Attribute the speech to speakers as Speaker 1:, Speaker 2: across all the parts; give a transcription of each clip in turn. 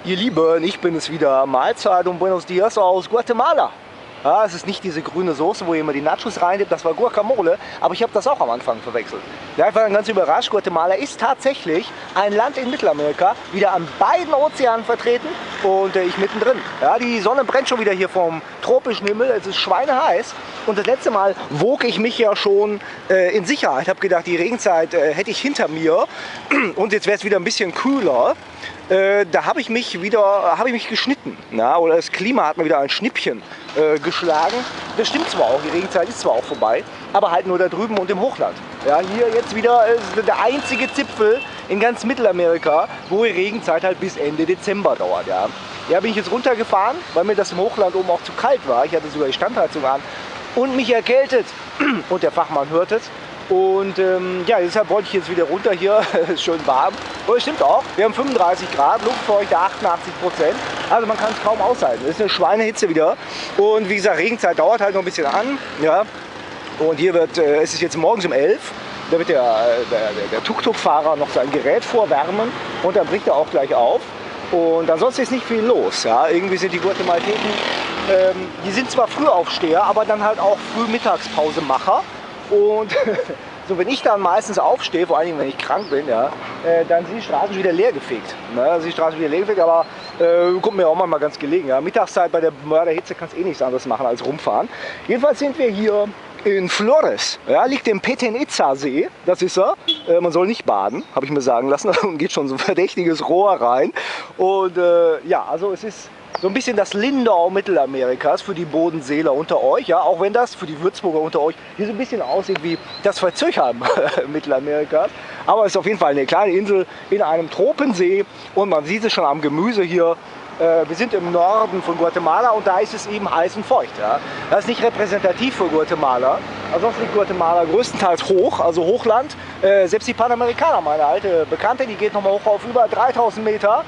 Speaker 1: Ihr Lieben, ich bin es wieder. Mahlzeit und Buenos Dias aus Guatemala. Ja, es ist nicht diese grüne Soße, wo ihr immer die Nachos reintippt, das war Guacamole, aber ich habe das auch am Anfang verwechselt. Ja, ich war dann ganz überrascht, Guatemala ist tatsächlich ein Land in Mittelamerika, wieder an beiden Ozeanen vertreten und ich mittendrin. Ja, die Sonne brennt schon wieder hier vom tropischen Himmel, es ist schweineheiß und das letzte Mal wog ich mich ja schon in Sicherheit. Ich habe gedacht, die Regenzeit hätte ich hinter mir und jetzt wäre es wieder ein bisschen kühler. Da habe ich mich geschnitten, na? Oder das Klima hat mir wieder ein Schnippchen geschlagen. Das stimmt zwar auch, die Regenzeit ist zwar auch vorbei, aber halt nur da drüben und im Hochland. Ja, hier jetzt wieder der einzige Zipfel in ganz Mittelamerika, wo die Regenzeit halt bis Ende Dezember dauert. Ja, bin ich jetzt runtergefahren, weil mir das im Hochland oben auch zu kalt war. Ich hatte sogar die Standheizung an und mich erkältet. Und der Fachmann hört es. Und ja, deshalb wollte ich jetzt wieder runter hier, ist schön warm. Aber es stimmt auch, wir haben 35 Grad, Luftfeuchte 88%. Also man kann es kaum aushalten. Es ist eine Schweinehitze wieder. Und wie gesagt, Regenzeit dauert halt noch ein bisschen an. Ja. Und hier wird, es ist jetzt morgens um 11. Da wird der Tuk-Tuk-Fahrer noch sein Gerät vorwärmen und dann bricht er auch gleich auf. Und ansonsten ist nicht viel los. Ja. Irgendwie sind die Guatemalteken, die sind zwar Frühaufsteher, aber dann halt auch Frühmittagspausemacher. Und so, wenn ich dann meistens aufstehe, vor allen Dingen wenn ich krank bin, ja, dann sind die Straßen wieder leer gefegt. Ne? Sind die Straßen wieder leer gefegt, aber kommt mir auch mal ganz gelegen. Ja. Mittagszeit bei der Mörderhitze kannst eh nichts anderes machen als rumfahren. Jedenfalls sind wir hier in Flores. Ja, liegt im Petén Itzá See, das ist er. Man soll nicht baden, habe ich mir sagen lassen. Und geht schon so ein verdächtiges Rohr rein. Und ja, also es ist so ein bisschen das Lindau Mittelamerikas für die Bodenseeler unter euch, ja, auch wenn das für die Würzburger unter euch hier so ein bisschen aussieht wie das Verzöchheim Mittelamerikas. Aber es ist auf jeden Fall eine kleine Insel in einem Tropensee und man sieht es schon am Gemüse hier. Wir sind im Norden von Guatemala und da ist es eben heiß und feucht. Ja. Das ist nicht repräsentativ für Guatemala. Ansonsten liegt Guatemala größtenteils hoch, also Hochland. Selbst die Panamericana, meine alte Bekannte, die geht nochmal hoch auf über 3000 Meter.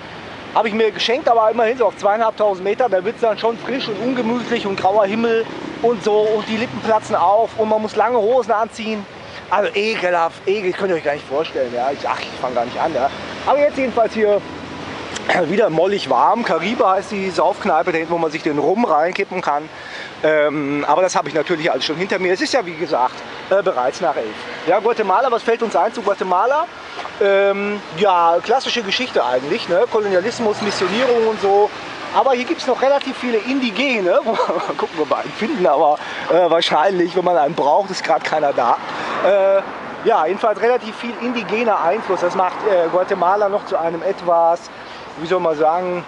Speaker 1: Habe ich mir geschenkt, aber immerhin so auf 2500 Meter, da wird es dann schon frisch und ungemütlich und grauer Himmel und so und die Lippen platzen auf und man muss lange Hosen anziehen. Also ekelhaft, ekel, könnt ihr euch gar nicht vorstellen. Ja. Ich fange gar nicht an. Ja. Aber jetzt jedenfalls hier wieder mollig warm. Caribe heißt die Saufkneipe, da hinten, wo man sich den Rum reinkippen kann. Aber das habe ich natürlich alles schon hinter mir. Es ist ja wie gesagt bereits nach 11. Ja, Guatemala, was fällt uns ein zu Guatemala? Ja, klassische Geschichte eigentlich, ne? Kolonialismus, Missionierung und so. Aber hier gibt es noch relativ viele Indigene. Gucken, ob wir einen finden, aber wahrscheinlich, wenn man einen braucht, ist gerade keiner da. Ja, jedenfalls relativ viel indigener Einfluss. Das macht Guatemala noch zu einem etwas, wie soll man sagen,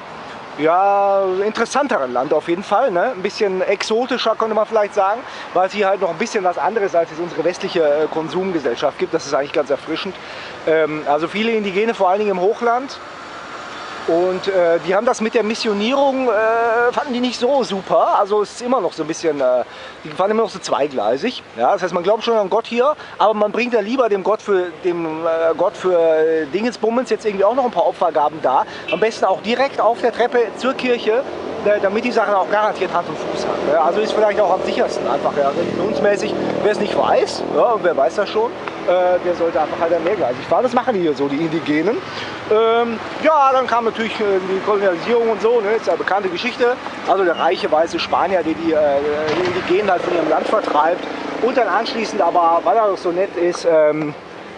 Speaker 1: ja, interessanteren Land auf jeden Fall. Ne? Ein bisschen exotischer, könnte man vielleicht sagen, weil es hier halt noch ein bisschen was anderes als es unsere westliche Konsumgesellschaft gibt. Das ist eigentlich ganz erfrischend. Also viele Indigene, vor allen Dingen im Hochland. Und die haben das mit der Missionierung, fanden die nicht so super. Also es ist immer noch so ein bisschen, die fahren immer noch so zweigleisig. Ja? Das heißt, man glaubt schon an Gott hier, aber man bringt ja lieber dem Gott für Dingensbummens jetzt irgendwie auch noch ein paar Opfergaben da. Am besten auch direkt auf der Treppe zur Kirche, damit die Sache auch garantiert Hand und Fuß hat. Ja? Also ist vielleicht auch am sichersten einfach, ja, religionsmäßig. Wer es nicht weiß, ja, wer weiß das schon, der sollte einfach halt mehrgleisig fahren. Das machen die hier so, die Indigenen. Ja, dann kam natürlich die Kolonialisierung und so, ne, ist ja eine bekannte Geschichte. Also der reiche weiße Spanier, der die Indigenen halt von ihrem Land vertreibt und dann anschließend aber, weil er doch so nett ist,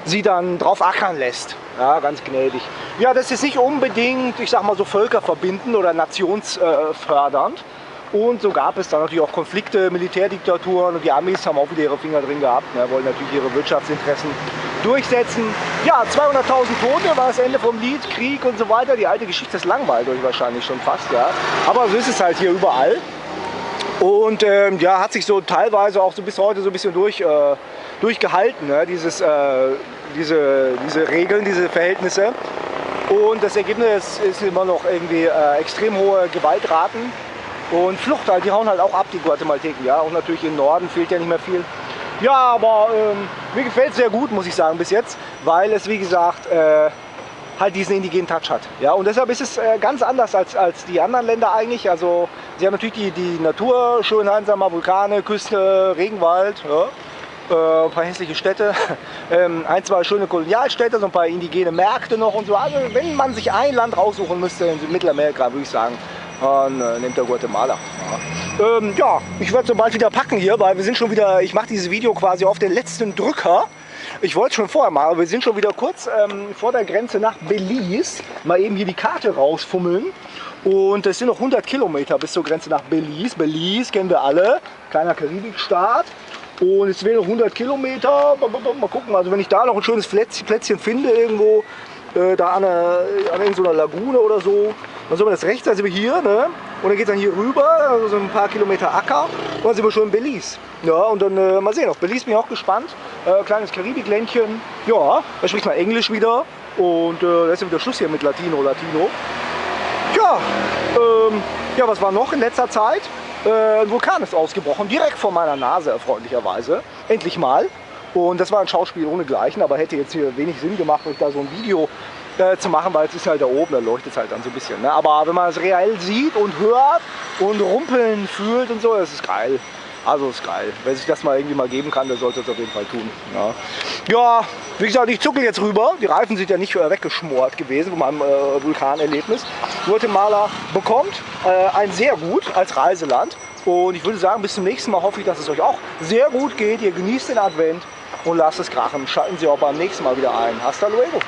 Speaker 1: sie dann drauf ackern lässt. Ja, ganz gnädig. Ja, das ist nicht unbedingt, ich sag mal so, völkerverbindend oder nationsfördernd. Und so gab es dann natürlich auch Konflikte, Militärdiktaturen und die Amis haben auch wieder ihre Finger drin gehabt, ne, wollen natürlich ihre Wirtschaftsinteressen durchsetzen. Ja, 200.000 Tote war das Ende vom Lied, Krieg und so weiter. Die alte Geschichte, das langweilt euch wahrscheinlich schon fast, ja. Aber so ist es halt hier überall. Und ja, hat sich so teilweise auch so bis heute so ein bisschen durchgehalten, ne? Diese Regeln, diese Verhältnisse. Und das Ergebnis ist immer noch irgendwie extrem hohe Gewaltraten. Und Flucht halt, die hauen halt auch ab, die Guatemalteken, ja. Und natürlich im Norden fehlt ja nicht mehr viel. Ja, aber mir gefällt es sehr gut, muss ich sagen, bis jetzt, weil es, wie gesagt, halt diesen indigenen Touch hat. Ja, und deshalb ist es ganz anders als die anderen Länder eigentlich. Also sie haben natürlich die Naturschönheiten, sagen wir mal, Vulkane, Küste, Regenwald, ja. ein paar hässliche Städte, ein, zwei schöne Kolonialstädte, so ein paar indigene Märkte noch und so. Also wenn man sich ein Land raussuchen müsste in Mittelamerika, würde ich sagen, dann nimmt er Guatemala. Ja, ich werde so bald wieder packen hier, weil wir sind schon wieder, ich mache dieses Video quasi auf den letzten Drücker. Ich wollte es schon vorher machen, aber wir sind schon wieder kurz vor der Grenze nach Belize. Mal eben hier die Karte rausfummeln. Und es sind noch 100 Kilometer bis zur Grenze nach Belize. Belize kennen wir alle, kleiner Karibikstaat. Und es wären noch 100 Kilometer. Mal gucken, also wenn ich da noch ein schönes Plätzchen finde irgendwo, da an irgendeiner Lagune oder so, dann sind wir das rechts, dann sind wir hier, ne? Und dann geht es dann hier rüber, also so ein paar Kilometer Acker, und dann sind wir schon in Belize. Ja, und dann mal sehen, auf Belize bin ich auch gespannt. Kleines Karibikländchen, ja, da spricht man Englisch wieder. Und da ist ja wieder Schluss hier mit Latino. Ja, ja, was war noch in letzter Zeit? Ein Vulkan ist ausgebrochen, direkt vor meiner Nase, erfreulicherweise. Endlich mal. Und das war ein Schauspiel ohnegleichen, aber hätte jetzt hier wenig Sinn gemacht, euch da so ein Video zu machen, weil es ist halt da oben, da leuchtet es halt dann so ein bisschen. Ne? Aber wenn man es reell sieht und hört und rumpeln fühlt und so, das ist geil. Also ist geil. Wer sich das mal irgendwie mal geben kann, der sollte es auf jeden Fall tun. Ja, ja, wie gesagt, ich zuckel jetzt rüber. Die Reifen sind ja nicht weggeschmort gewesen von meinem Vulkanerlebnis. Guatemala bekommt ein sehr gut als Reiseland. Und ich würde sagen, bis zum nächsten Mal hoffe ich, dass es euch auch sehr gut geht. Ihr genießt den Advent und lasst es krachen. Schalten Sie auch beim nächsten Mal wieder ein. Hasta luego.